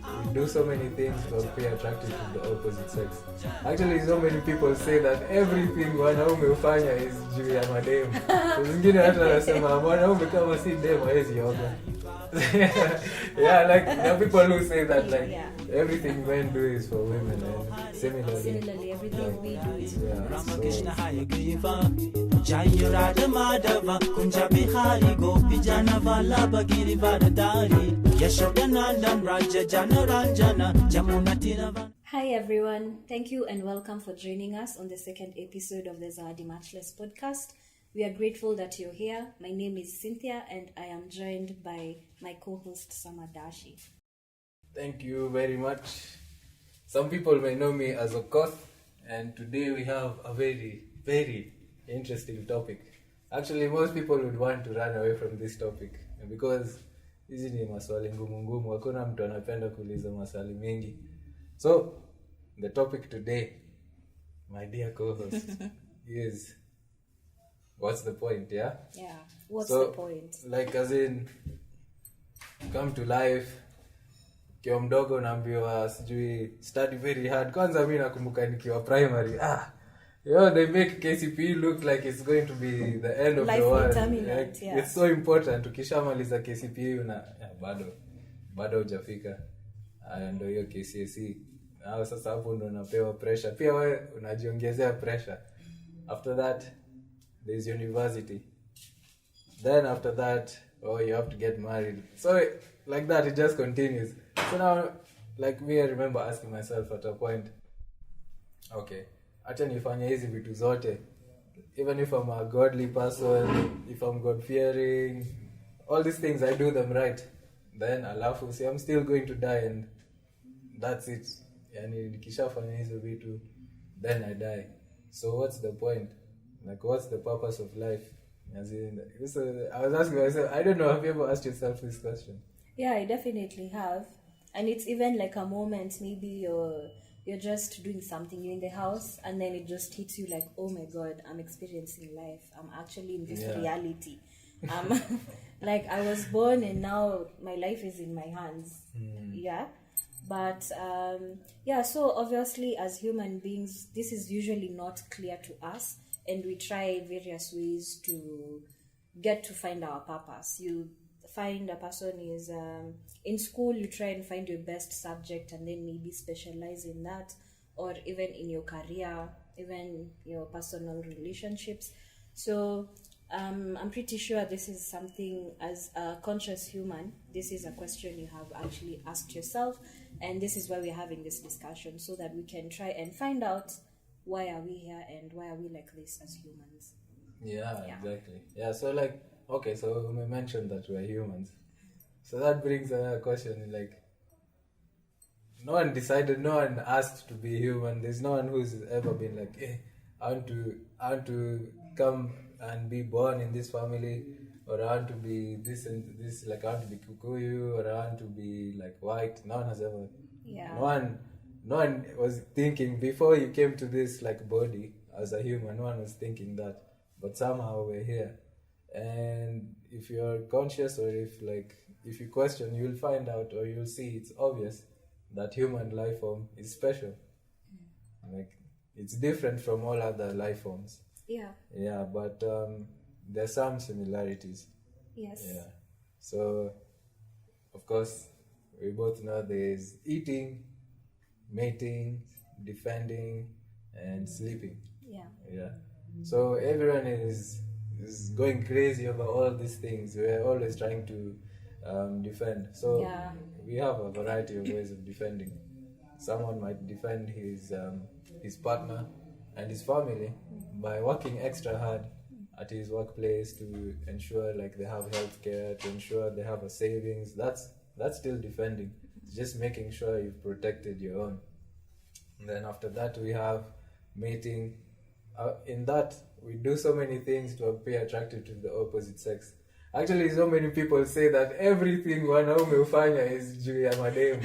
we do so many things to appear attractive to the opposite sex. Actually, so many people say that everything wanaume hufanya is juu ya mademu. Zingine hata wanasema mwanaume kama si demu hawezi yoga. Yeah, like there are people who say that like everything men do is for women, and similarly everything we do is for Hi everyone, thank you and welcome for joining us on the second episode of the Zawadi Matchless podcast. We are grateful that you're here. My name is Cynthia and I am joined by my co-host Darsi. Thank you very much. Some people may know me as Okoth, and today we have a very, very interesting topic. Actually, most people would want to run away from this topic because hizi ni maswali ngumu. Hakuna mtu anapenda kuuliza maswali mengi. So, the topic today, my dear co-host, is what's the point, yeah? Yeah, what's the point? Like as in, come to life, kiwa mdogo unaambiwa sijui study very hard. Kwanza mimi nakumbuka nikiwa primary, they make KCPE look like it's going to be the end of life the world. Like, yeah. It's so important. Ukishamaliza KCPE bado hujafika. Ndio hiyo KCSE. Sasa hapo ndo unapewa pressure. Pia wewe unajiongezea pressure. After that, there's university. Then after that, you have to get married. So like that, it just continues. So now, like me, I remember asking myself at a point, okay, acha nifanye hizi vitu zote. Even if I'm a godly person, if I'm God-fearing, all these things, I do them right. Then alafu, see, I'm still going to die and that's it. Yani, nikishafanya hizo vitu, then I die. So what's the point? Like, what's the purpose of life? As in, so I was asking myself, I don't know, have you ever asked yourself this question? Yeah, I definitely have. And it's even like a moment, maybe you're just doing something, you're in the house, and then it just hits you like, oh my God, I'm experiencing life. I'm actually in this reality. Like I was born and now my life is in my hands. Yeah. But so obviously as human beings, this is usually not clear to us. And we try various ways to get to find our purpose. You find a person is in school, you try and find your best subject and then maybe specialize in that, or even in your career, even your personal relationships. So I'm pretty sure this is something, as a conscious human, this is a question you have actually asked yourself, and this is why we're having this discussion, so that we can try and find out why are we here and why are we like this as humans. Yeah. Exactly. Yeah, so like, okay, so we mentioned that we're humans. So that brings another question, like, no one asked to be human. There's no one who's ever been like, hey, I want to come and be born in this family, or I want to be this and this, like I want to be Kikuyu, or I want to be like white. No one has ever. Yeah. No one was thinking before you came to this like body as a human. No one was thinking that, but somehow we're here. And if you're conscious, or if you question, you'll find out, or you'll see it's obvious that human life form is special. Like it's different from all other life forms. Yeah. Yeah, but there's some similarities. Yes. Yeah. So, of course, we both know there's eating, mating, defending, and sleeping. Yeah. So everyone is going crazy over all these things. We're always trying to defend. So we have a variety of ways of defending. Someone might defend his partner and his family by working extra hard at his workplace to ensure like they have health care, to ensure they have a savings. That's still defending. It's just making sure you've protected your own. And then after that we have mating. In that we do so many things to appear attractive to the opposite sex. Actually, so many people say that everything wanaume hufanya is juu ya mademu.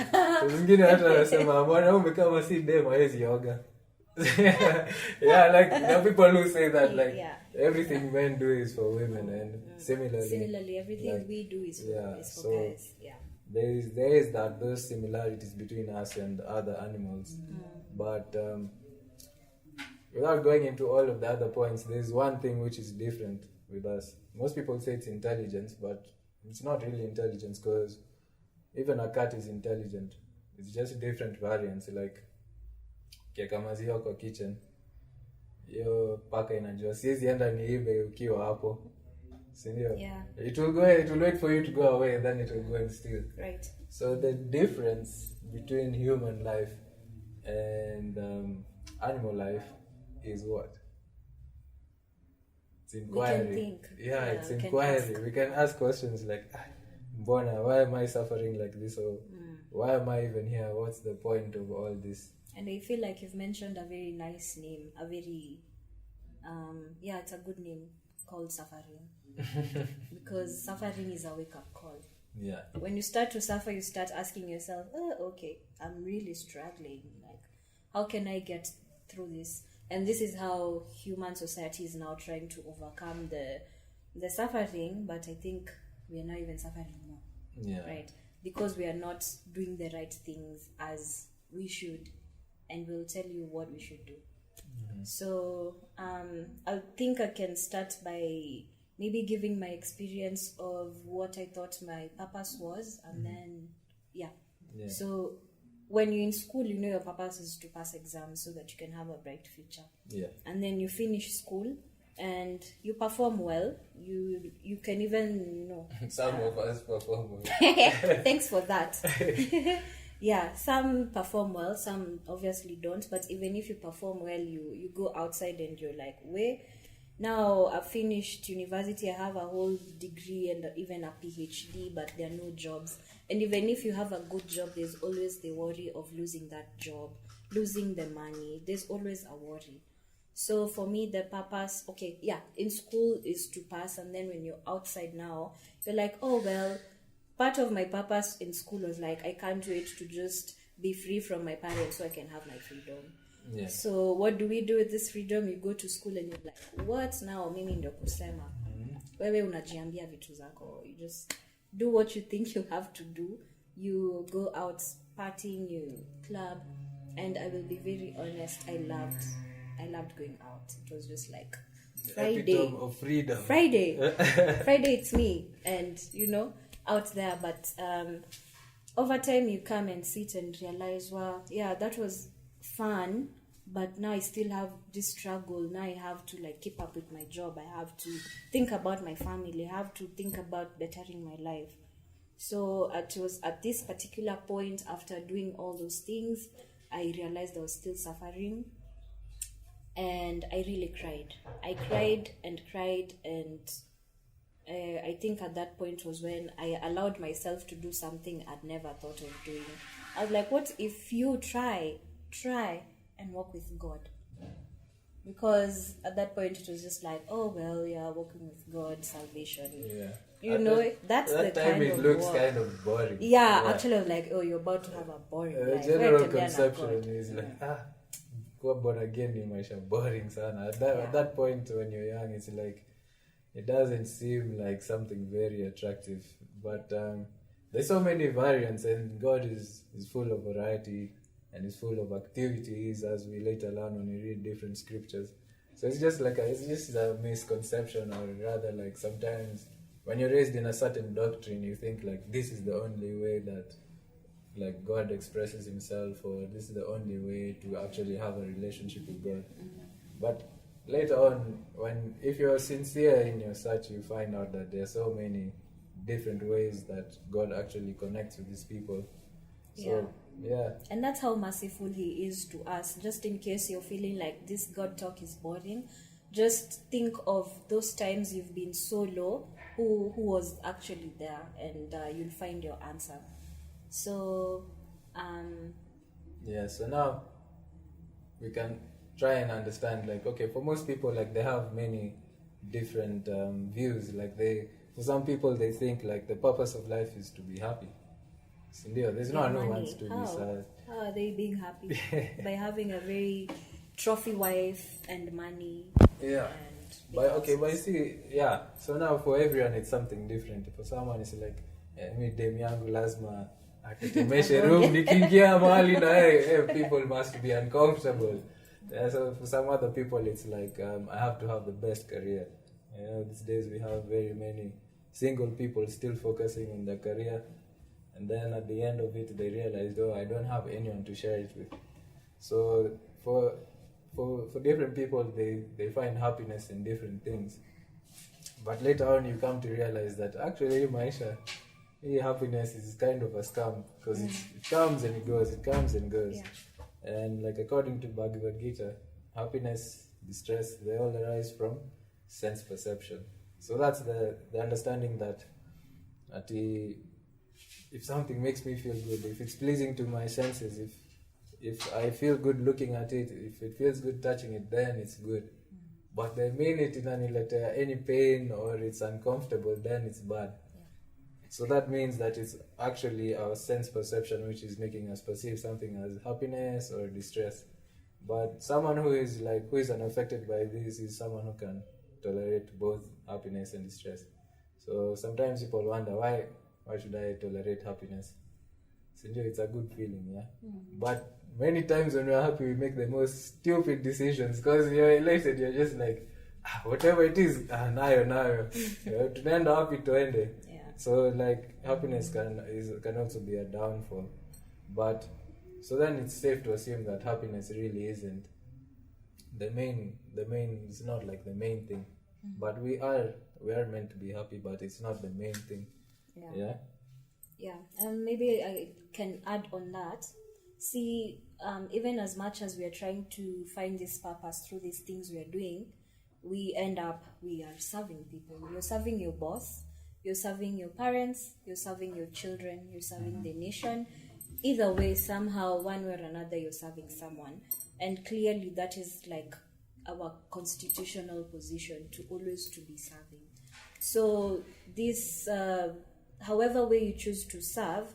Zingine hata wanasema mwanaume kama si demu hawezi yoga. Yeah, like there are people who say that like everything men do is for women, and similarly everything we do is for guys. Yeah. there is that those similarities between us and other animals, but without going into all of the other points, there's one thing which is different with us. Most people say it's intelligence, but it's not really intelligence, because even a cat is intelligent. It's just different variants. Like kieka maziwa kwa kitchen, hiyo paka inajua siwezi enda niibe ukiwa hapo, si ndio? Yeah. It will wait for you to go away, and then it will go and steal. Right. So the difference between human life and animal life is what? It's inquiry. We can think. Yeah, it's inquiry. We can ask questions like, Mbona, why am I suffering like this? Or why am I even here? What's the point of all this? And I feel like you've mentioned a very nice name, a very, it's a good name, called suffering. Because suffering is a wake-up call. Yeah. When you start to suffer, you start asking yourself, okay, I'm really struggling. Like, how can I get through this? And this is how human society is now trying to overcome the suffering, but I think we are now even suffering more. Yeah. Right? Because we are not doing the right things as we should, and we'll tell you what we should do. Mm-hmm. So I think I can start by maybe giving my experience of what I thought my purpose was, and then So when you're in school, you know your purpose is to pass exams so that you can have a bright future. Yeah. And then you finish school and you perform well. You can even, Some of us perform well. Thanks for that. Yeah, some perform well, some obviously don't. But even if you perform well, you go outside and you're like, now I've finished university, I have a whole degree and even a PhD, but there are no jobs. And even if you have a good job, there's always the worry of losing that job, losing the money. There's always a worry. So for me, the purpose, in school is to pass. And then when you're outside now, you're like, part of my purpose in school was like, I can't wait to just be free from my parents so I can have my freedom. Yeah. So what do we do with this freedom? You go to school and you're like, what now? Mimi ndio kusema. Wewe unajiambia vitu zako. You just do what you think you have to do. You go out partying, you club, and I will be very honest, I loved going out. It was just like Friday. Epitome of freedom. Friday it's me, and out there. But over time you come and sit and realize, that was fun, but now I still have this struggle. Now I have to keep up with my job. I have to think about my family. I have to think about bettering my life. So it was at this particular point, after doing all those things, I realized I was still suffering, and I really cried. I cried, and I think at that point was when I allowed myself to do something I'd never thought of doing. I was like, what if you try and walk with God? Because at that point it was just like, walking with God, salvation. Yeah. That's that the time kind it of looks walk. kind of boring. Yeah, actually I was like, you're about to have a boring life. General conception is like, kuwa born again ni maisha boring sana. At that point when you're young, it's like, it doesn't seem like something very attractive. But there's so many variants, and God is full of variety and is full of activities, as we later learn when we read different scriptures. So it's just a misconception, or rather, like, sometimes when you're raised in a certain doctrine, you think like this is the only way that like God expresses himself, or this is the only way to actually have a relationship with God. But later on, if you're sincere in your search, you find out that there are so many different ways that God actually connects with his people. So, yeah. And that's how merciful he is to us. Just in case you're feeling like this God talk is boring, just think of those times you've been so low, who was actually there, and you'll find your answer. So, so now we can try and understand, like, okay, for most people, like, they have many different views. Like, for some people, they think like the purpose of life is to be happy. Cynthia, there's no one who wants to be sad. How are they being happy? By having a very trophy wife and money. Yeah. But you see, so now for everyone it's something different. For someone it's like, mi dem yangu lazima atetemeshe room nikiingia mahali na people must be uncomfortable. So for some other people it's like I have to have the best career. These days we have very many single people still focusing on their career, and then at the end of it they realize, oh, I don't have anyone to share it with. So for different people, they find happiness in different things, but later on you come to realize that actually maisha, happiness is kind of a scam, because it comes and it goes. And like according to Bhagavad Gita, happiness, distress, they all arise from sense perception. So that's the understanding that if something makes me feel good, if it's pleasing to my senses, if I feel good looking at it, if it feels good touching it, then it's good. But the minute inaniletea any pain or it's uncomfortable, then it's bad. So that means that it's actually our sense perception which is making us perceive something as happiness or distress. But someone who is unaffected by this is someone who can tolerate both happiness and distress. So sometimes people wonder, why should I tolerate happiness? Cynthia, it's a good feeling, yeah. But many times when we're happy, we make the most stupid decisions, because you're elated. You're just like, whatever it is, nayo. Tunaenda happy tuende. So like happiness can also be a downfall. But so then it's safe to assume that happiness really isn't the main. It's not like the main thing. But we are meant to be happy, but it's not the main thing. Yeah, and maybe I can add on that. See, even as much as we are trying to find this purpose through these things we are doing, we are serving people. You're serving your boss, you're serving your parents, you're serving your children, you're serving the nation. Either way, somehow, one way or another, you're serving someone. And clearly that is like our constitutional position, to always to be serving. So this, however way you choose to serve,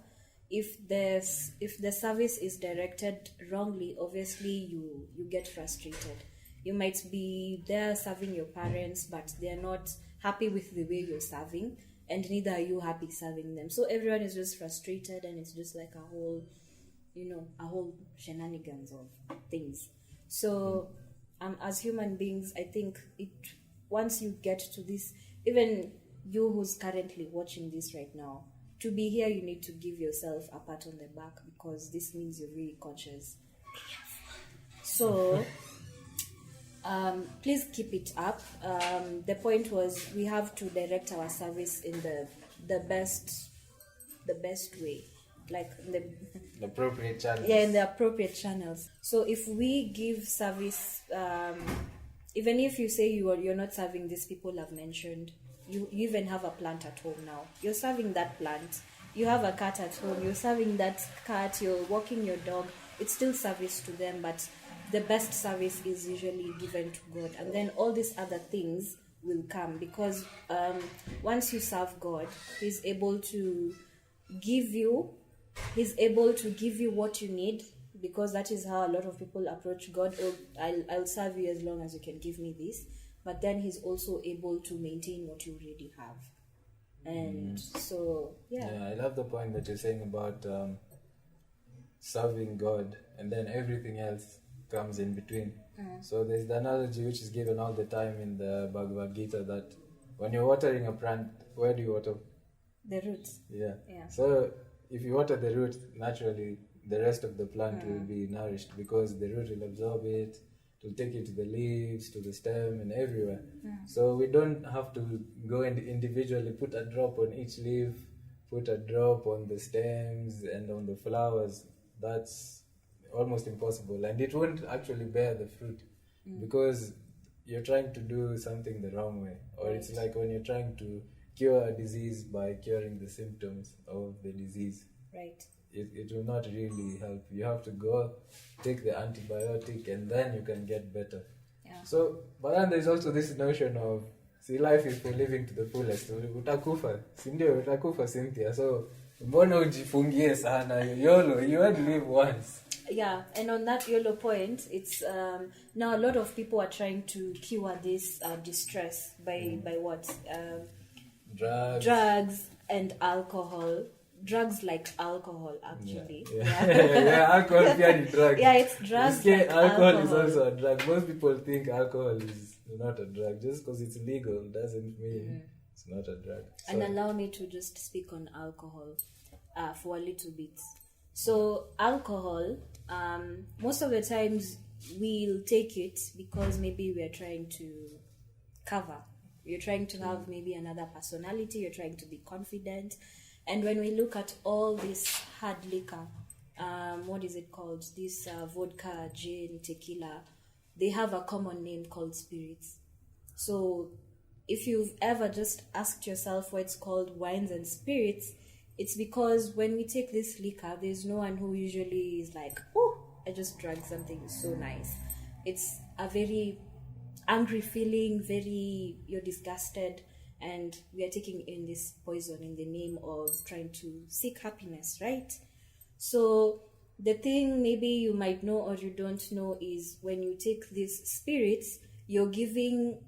if the service is directed wrongly, obviously you get frustrated. You might be there serving your parents, but they're not happy with the way you're serving, and neither are you happy serving them. So everyone is just frustrated, and it's just like a whole shenanigans of things. So as human beings, I think once you get to this, even you who's currently watching this right now, to be here, you need to give yourself a pat on the back, because this means you're really conscious. So please keep it up. The point was, we have to direct our service in the best way, like the appropriate channels. Yeah, in the appropriate channels. So if we give service, even if you say you're not serving these people I've mentioned, you even have a plant at home now. You're serving that plant. You have a cat at home. You're serving that cat. You're walking your dog. It's still service to them, but the best service is usually given to God. And then all these other things will come, because once you serve God, He's able to give you what you need, because that is how a lot of people approach God. Oh, I'll serve you as long as you can give me this. But then He's also able to maintain what you already have. And so, I love the point that you're saying about serving God, and then everything else comes in between. So there's the analogy which is given all the time in the Bhagavad Gita, that when you're watering a plant, where do you water? The roots. Yeah. So if you water the root, naturally the rest of the plant will be nourished, because the root will absorb it. To take it to the leaves, to the stem, and everywhere. So we don't have to go and individually put a drop on each leaf, put a drop on the stems and on the flowers. That's almost impossible, and it won't actually bear the fruit, because you're trying to do something the wrong way. Or it's like when you're trying to cure a disease by curing the symptoms of the disease. Right. It will not really help. You have to go take the antibiotic, and then you can get better. So, but then there's also this notion of, see, life is for living to the fullest. Utakufa, sindio, utakufa, Cynthia. So, mbona ujifungie sana, YOLO, you only live once. Yeah, and on that YOLO point, it's now a lot of people are trying to cure this distress by what? Drugs, and alcohol. Drugs like alcohol, actually. Alcohol pia ni drug. Yeah, it's drugs like alcohol is also a drug. Most people think alcohol is not a drug. Just because it's legal doesn't mean it's not a drug. So, and allow me to just speak on alcohol for a little bit. So alcohol, most of the times we'll take it because maybe we're trying to cover. You're trying to have maybe another personality. You're trying to be confident. And when we look at all this hard liquor, what is it called? This vodka, gin, tequila, they have a common name called spirits. So if you've ever just asked yourself why it's called wines and spirits, it's because when we take this liquor, there's no one who usually is like, oh, I just drank something so nice. It's a very angry feeling, you're disgusted, and we are taking in this poison in the name of trying to seek happiness, right? So the thing maybe you might know or you don't know is when you take these spirits, you're giving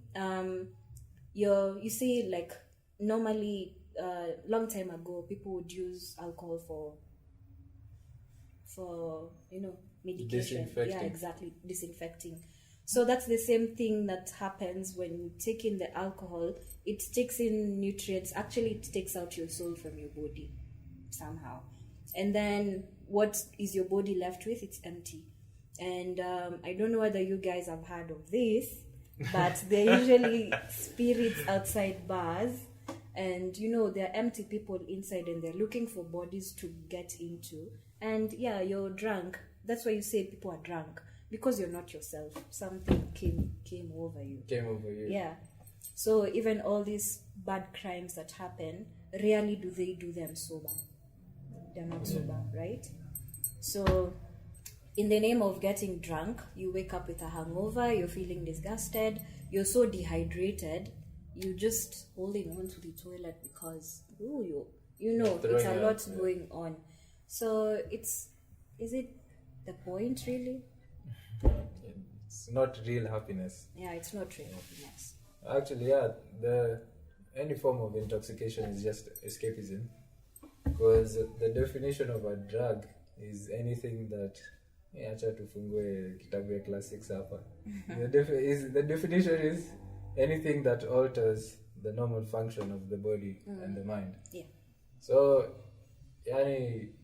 you see, like normally long time ago people would use alcohol for medication. Yeah, exactly, disinfecting. So that's the same thing that happens when you take in the alcohol. It takes in nutrients. Actually, it takes out your soul from your body somehow. And then what is your body left with? It's empty. And I don't know whether you guys have heard of this, but they're usually spirits outside bars. And, they're empty people inside and they're looking for bodies to get into. And, yeah, you're drunk. That's why you say people are drunk. Because you're not yourself. Something came over you. Yeah. So even all these bad crimes that happen, rarely do they do them sober. They're not sober, right? So in the name of getting drunk, you wake up with a hangover, you're feeling disgusted, you're so dehydrated, you just holding on to the toilet because it's a lot going on. So is it the point really? It's not real happiness. Yeah, it's not real happiness. Actually, any form of intoxication is just escapism. Because the definition of a drug is anything that acha tufungue kitabu ya class 6 hapa. The definition is anything that alters the normal function of the body and the mind. Yeah. So,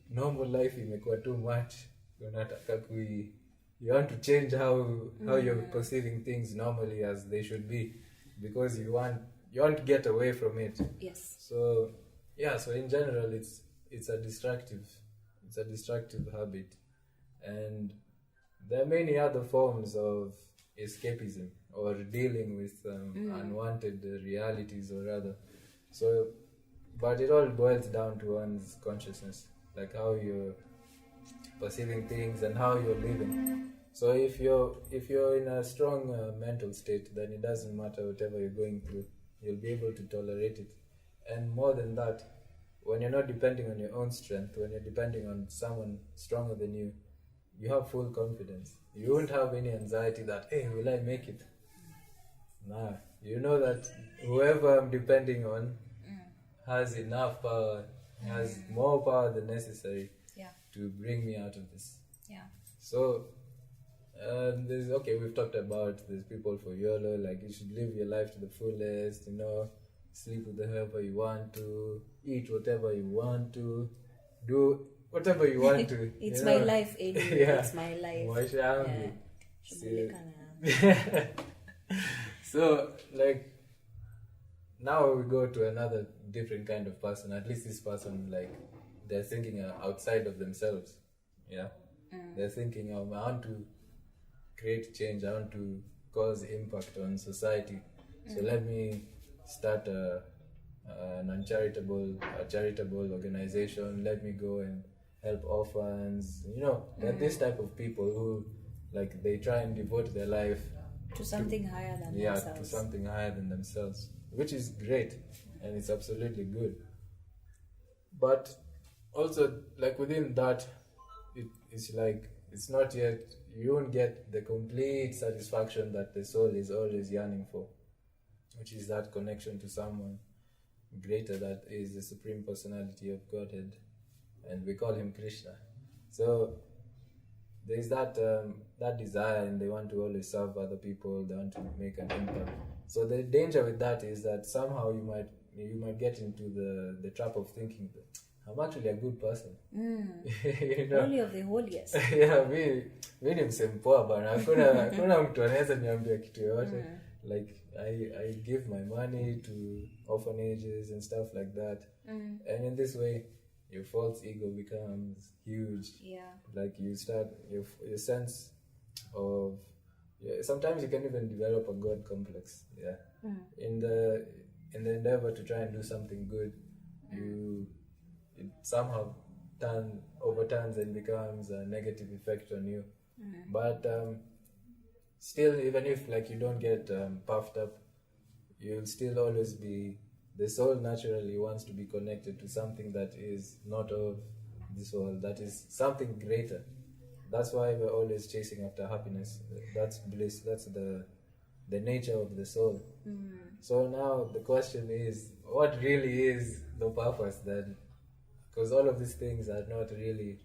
normal life imekuwa too much. Unataka you want to change how you're perceiving things normally as they should be, because you want to get away from it. Yes. So in general it's a destructive habit, and there are many other forms of escapism or dealing with unwanted realities or rather. So but it all boils down to one's consciousness, like how you're perceiving things and how you're living. So if you're in a strong mental state, then it doesn't matter whatever you're going through, you'll be able to tolerate it. And more than that, when you're not depending on your own strength, when you're depending on someone stronger than you, you have full confidence. You won't have any anxiety that, hey, will I make it? Nah, you know that whoever I'm depending on has enough power, has more power than necessary to bring me out of this. Yeah. So, we've talked about there's people for YOLO, like you should live your life to the fullest, sleep with whoever you want to, eat whatever you want to, do whatever you want to. It's my life, anyway. Yeah. It's my life. Yeah. So, like, now we go to another different kind of person. At least this person, like, they're thinking outside of themselves. Yeah. They're thinking, I want to create change. I want to cause impact on society. So let me start a charitable organization. Let me go and help orphans. There are this type of people who, like, they try and devote their life to something higher than themselves. Yeah, to something higher than themselves, which is great, and it's absolutely good. But also, like, within that, it's like, it's not yet, you won't get the complete satisfaction that the soul is always yearning for, which is that connection to someone. greater that is the Supreme Personality of Godhead, and we call him Krishna. So there's that desire, and they want to always serve other people. They want to make an impact. So the danger with that is that somehow you might get into the trap of thinking that I'm actually a good person. You know? Holy of the holiest. Yeah, mi ni msempoa bana. Hakuna mtu anaweza niambia kitu yoyote. Like I give my money to orphanages and stuff like that. And in this way, your false ego becomes huge. Yeah. Like you start your sense of sometimes you can even develop a God complex. Yeah. In the endeavor to try and do something good, it somehow overturns and becomes a negative effect on you. But still, even if like you don't get puffed up, you'll still always be, the soul naturally wants to be connected to something that is not of this world, that is something greater. That's why we're always chasing after happiness. That's bliss. That's the nature of the soul. So now the question is, what really is the purpose then? Because all of these things are not really,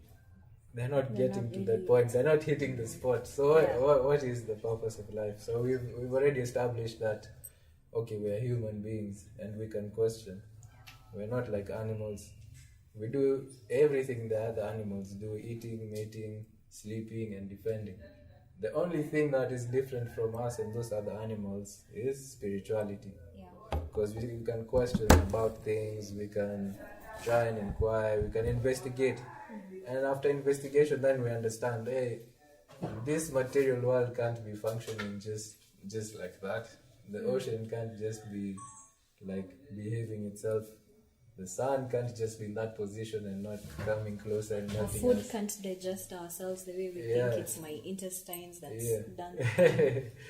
they're not getting to that point. They're not hitting the spot. So what is the purpose of life? So we've already established that, okay, we are human beings and we can question. We're not like animals. We do everything the other animals do: eating, mating, sleeping, and defending. The only thing that is different from us and those other animals is spirituality. Because we can question about things, we can try and inquire, we can investigate. And after investigation, then we understand, hey, this material world can't be functioning just like that. The ocean can't just be like behaving itself. The sun can't just be in that position and not coming closer and nothing. Our food else can't digest ourselves the way we think it's my intestines that's done.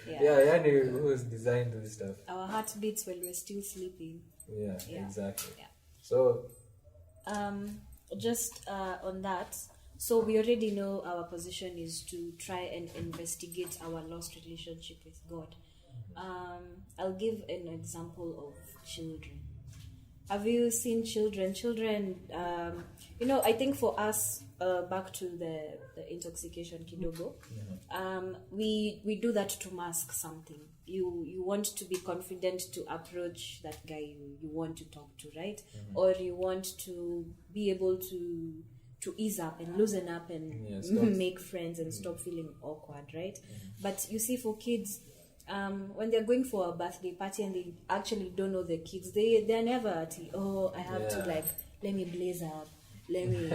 Yani who's designed this stuff? Our heart beats while we're still sleeping. Yeah, exactly. Yeah. So, just on that, so we already know our position is to try and investigate our lost relationship with God. I'll give an example of children. Have you seen children? I think for us, back to the intoxication kidogo, we do that to mask something. You want to be confident to approach that guy you want to talk to, right? Or you want to be able to ease up and loosen up and make friends and stop feeling awkward, right? But you see, for kids, when they're going for a birthday party and they actually don't know the kids, they're never at I have to let me blaze up, let me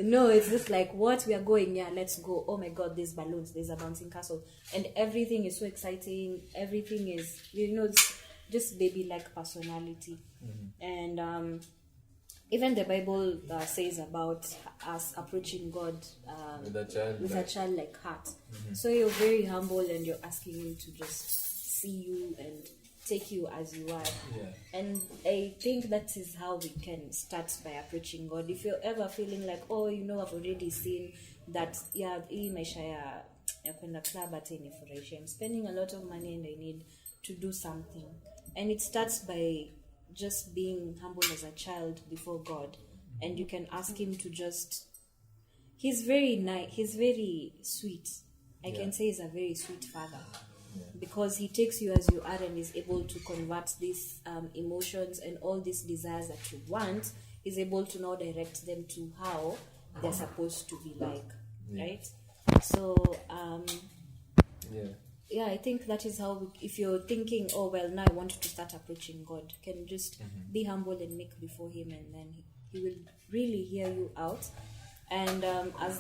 no, it's just like, what, we are going, let's go, oh my god, there's balloons, there's a bouncing castle, and everything is so exciting, everything is, it's just baby-like personality. And even the Bible says about us approaching God with a childlike heart. So you're very humble and you're asking him to just see you and take you as you are. And I think that is how we can start by approaching God. If you're ever feeling like, I've already seen that, hii maisha ya kwenda club hata inifurahisha, I'm spending a lot of money and I need to do something. And it starts by just being humble as a child before God, and you can ask him to just, he's very nice, he's very sweet. I can say he's a very sweet father, because he takes you as you are and is able to convert these emotions and all these desires that you want, is able to now direct them to how they're supposed to be like, right? So I think that is how, if you're thinking, now I want to start approaching God, can just be humble and make before him, and then he will really hear you out. And as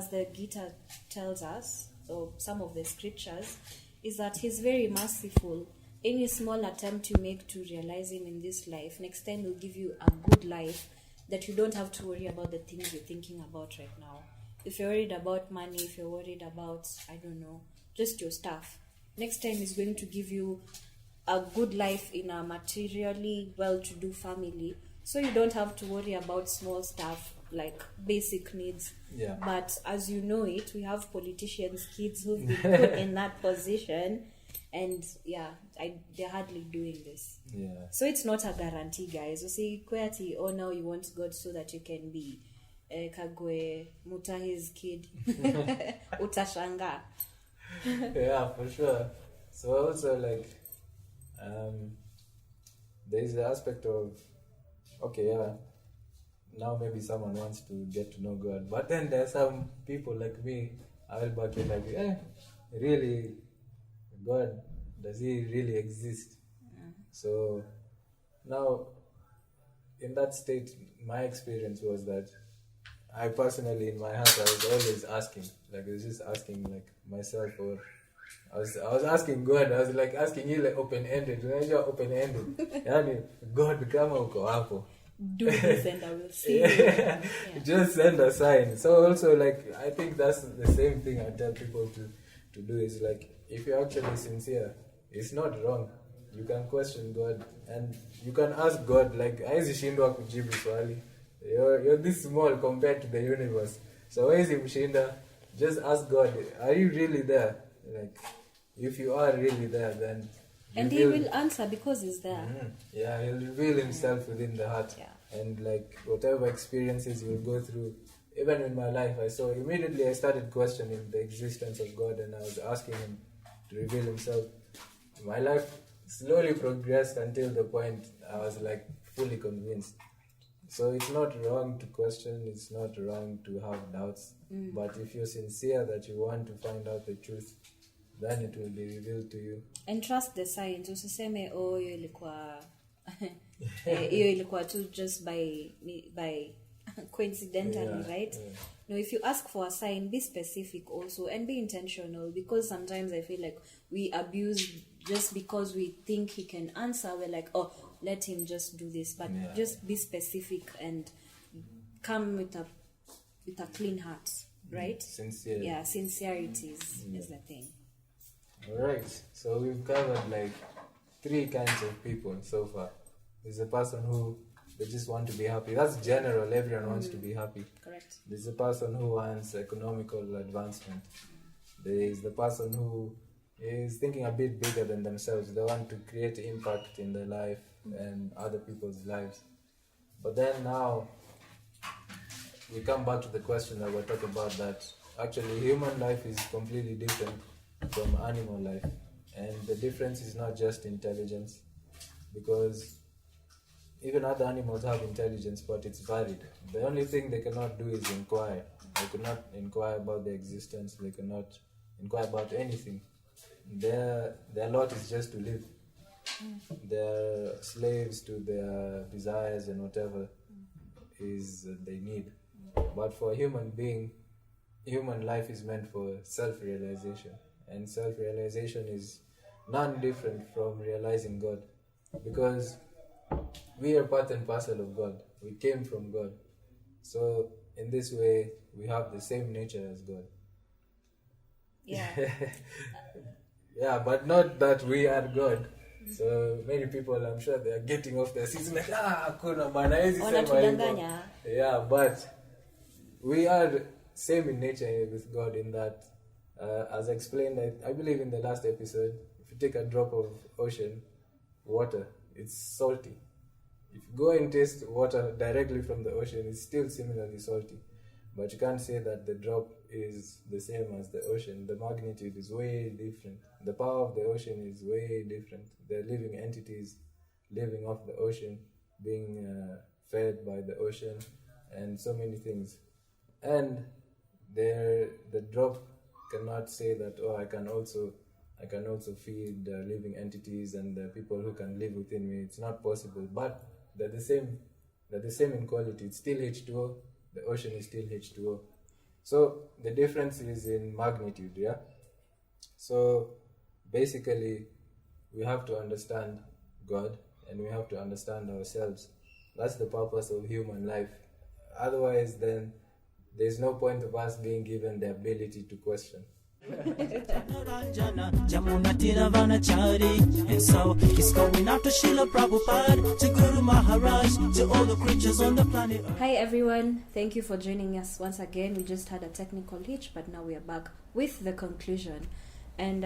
the Gita tells us, or some of the scriptures, is that he's very merciful. Any small attempt you make to realize him in this life, next time will give you a good life, that you don't have to worry about the things you're thinking about right now. If you're worried about money, if you're worried about, I don't know, just your stuff, next time is going to give you a good life in a materially well-to-do family, so you don't have to worry about small stuff like basic needs. But as you know it, we have politicians' kids who've been put in that position, and they're hardly doing this. Yeah. So it's not a guarantee, guys. You see, Kweati, oh, now you want God so that you can be Kagwe Mutahi's kid. Utashanga. Yeah, for sure. So also like there's the aspect of now maybe someone wants to get to know God, but then there's some people like me, I'll back in like, really, God, does he really exist? So now in that state, my experience was that I personally, in my heart, I was always asking, like I was just asking like myself, or I was asking God, I was like asking you like open-ended, you're open-ended. Yani, God, kama uko hapo. Do this and I will see. Yeah. Just send a sign. So also like, I think that's the same thing I tell people to do is like, if you're actually sincere, it's not wrong. You can question God and you can ask God like, haizi shindwa kujibu swali. You're this small compared to the universe. So haizi mshinda, just ask God, are you really there? Like, if you are really there, then and he will answer because he's there. Yeah, he'll reveal himself within the heart. Yeah. And like whatever experiences you'll go through, even in my life, I started questioning the existence of God, and I was asking him to reveal himself. My life slowly progressed until the point I was like fully convinced. So it's not wrong to question, it's not wrong to have doubts, but if you're sincere that you want to find out the truth, then it will be revealed to you. And trust the signs. Usiseme hiyo ilikuwa tu just by coincidentally, right? Yeah. No, if you ask for a sign, be specific also and be intentional, because sometimes I feel like we abuse just because we think he can answer. We're like, oh, let him just do this, but just be specific and come with a clean heart, right? Sincerity. Yeah, sincerity is the thing. Alright, so we've covered like 3 kinds of people so far. There's a person who they just want to be happy. That's general, everyone wants to be happy. Correct. There's a person who wants economical advancement. There's the person who is thinking a bit bigger than themselves. They want to create impact in their life and other people's lives. But then now we come back to the question that we're talking about, that actually human life is completely different from animal life, and the difference is not just intelligence, because even other animals have intelligence, but it's varied. The only thing they cannot do is inquire. They cannot inquire about their existence. They cannot inquire about anything. Their lot is just to live. They're slaves to their desires and whatever is they need. But for a human being, human life is meant for self-realization. And self-realization is none different from realizing God, because we are part and parcel of God. We came from God. So in this way, we have the same nature as God. Yeah. Yeah, but not that we are God. So many people, I'm sure they are getting off their seats like, kuna maana hizi sema hivyo. Yeah, but we are same in nature with God in that, as explained, I believe in the last episode, if you take a drop of ocean water, it's salty. If you go and taste water directly from the ocean, it's still similarly salty. But you can't say that the drop is the same as the ocean. The magnitude is way different. The power of the ocean is way different. The living entities living off the ocean, being fed by the ocean, and so many things. And the drop cannot say that, I can also feed living entities and the people who can live within me. It's not possible. But they're the same in quality. It's still H2O. The ocean is still H2O. So the difference is in magnitude, yeah? So basically, we have to understand God and we have to understand ourselves. That's the purpose of human life. Otherwise, then, there's no point of us being given the ability to question. And so it's going out to Srila Prabhupada, to Guru Maharaj, to all the creatures on the planet Earth. Hi everyone, thank you for joining us once again. We just had a technical hitch, but now we are back with the conclusion. And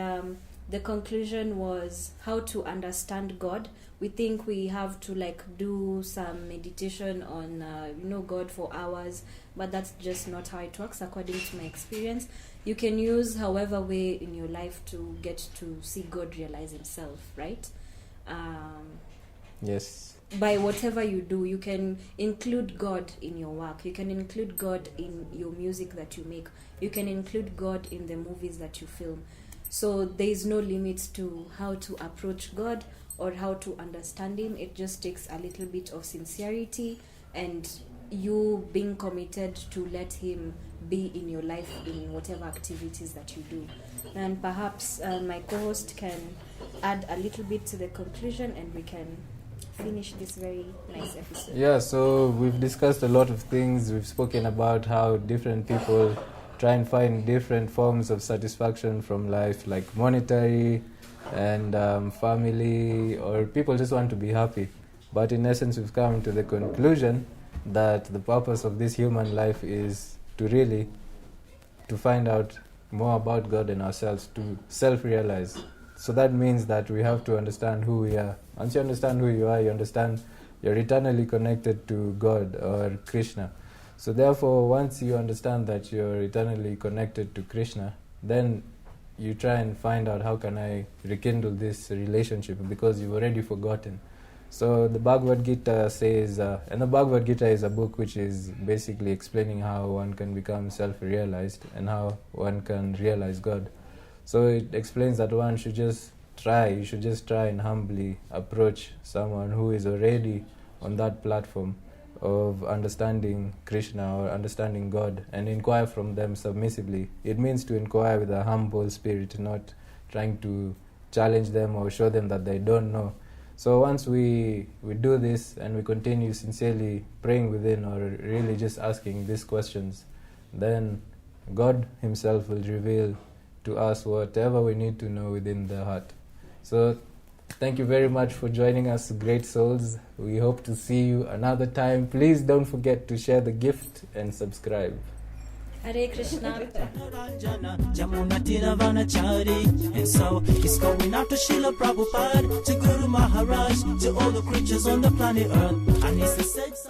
the conclusion was how to understand God. We think we have to like do some meditation on God for hours, but that's just not how it works according to my experience. You can use however way in your life to get to see God realize himself, right? Yes. By whatever you do, you can include God in your work. You can include God in your music that you make. You can include God in the movies that you film. So there is no limit to how to approach God or how to understand him. It just takes a little bit of sincerity and you being committed to let him be in your life in whatever activities that you do. And perhaps my co-host can add a little bit to the conclusion and we can finish this very nice episode. Yeah, so we've discussed a lot of things. We've spoken about how different people try and find different forms of satisfaction from life, like monetary and family, or people just want to be happy. But in essence, we've come to the conclusion that the purpose of this human life is to find out more about God and ourselves, to self-realize. So that means that we have to understand who we are. Once you understand who you are, you understand you're eternally connected to God or Krishna. So therefore, once you understand that you're eternally connected to Krishna, then you try and find out how can I rekindle this relationship, because you've already forgotten. So the Bhagavad Gita says, and the Bhagavad Gita is a book which is basically explaining how one can become self-realized and how one can realize God. So it explains that you should just try and humbly approach someone who is already on that platform of understanding Krishna or understanding God, and inquire from them submissively. It means to inquire with a humble spirit, not trying to challenge them or show them that they don't know. So once we do this and we continue sincerely praying within, or really just asking these questions, then God himself will reveal to us whatever we need to know within the heart. So thank you very much for joining us, great souls. We hope to see you another time. Please don't forget to share the gift and subscribe. Hare Krishna. Jamuna Tiravana Chari. And so it's going out to Srila Prabhupada, to Guru Maharaj, to all the creatures on the planet Earth. And it's the sex